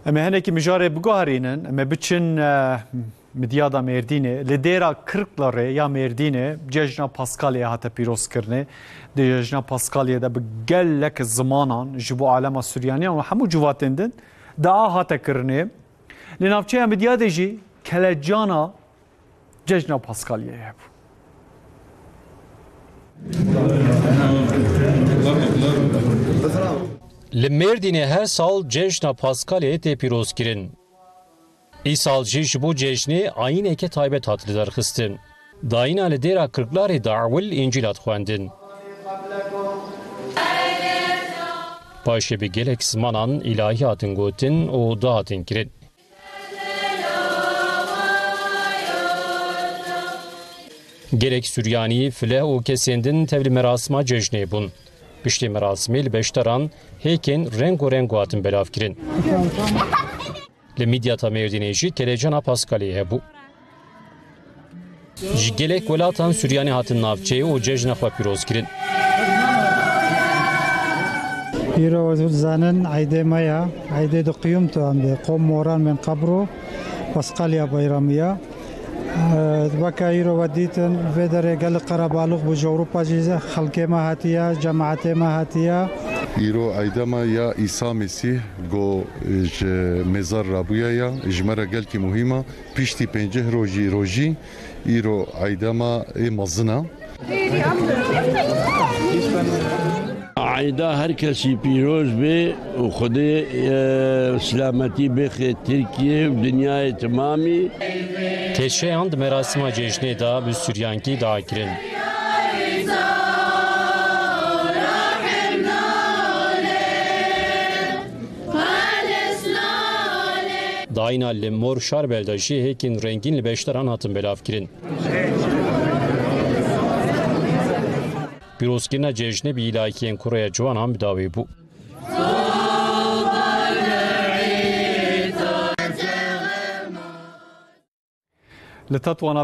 اما هنکی مجاره بگوهرینن اما بچن مدیادا مردینه لدیرا کرکلاره یا مردینه جشن پاسکالیه هاتا پیروز کرنه جشن پاسکالیه دا بگل لک زمانان جبو عالم سوریانی و همو جواتندن دا هاتا کرنه لنافچه مدیاده جی کلجانا جشن پاسکالیه هبو لمردینه هر سال جشن پاسکالیه تی پیروز کرن. ای سال جیش بو جشنی آین اکه تایبت هاتلی درخستن. داین آل دیرا کرکلاری دعول انجیلات خواندن. پاشه به گلک زمانان الهی هاتن گوتن و دا هاتن کرن. گلک سوریانی فله و کسیندن تبلی مراسما جشنی بون. Piştî merasimê li beşdaran hêkên reng û reng hatin belavkirin. Li Midyata Mêrdînê jî kelejana Paskaliyê hebû. Ji gelek welatan Suryanî hatin navçeyê û cejna xwe pîrozkirin. Îro zanin eydê me ye, eydê di qiyûm tu em dê qom moran min qebro Paskaliya Beyramiya. وکه ایرو ودیتن و در گل قربالوق بوج اروپا جیزه خلک ما هاتیا جماعت ما هاتیا ایرو ایدما یا عیسی مسیح گو مزار رابویا یا جمره گل کی مهمه پیشتی پنجه روجی ایرو ایدما مزنا عیدا هر کسی پیروز به و خود سلامتی بخیر ترکیه و دنیای تمامی Teşeyan di merasima cejnê da bi Suryankî dakirin. Dayna li mor şarbelda jî hêkên rengîn li beşdaran hatin belavkirin. Pîrozkirina cejnê bi îlahiyên Kureya Ciwanan bi dawî bû. لتطوانا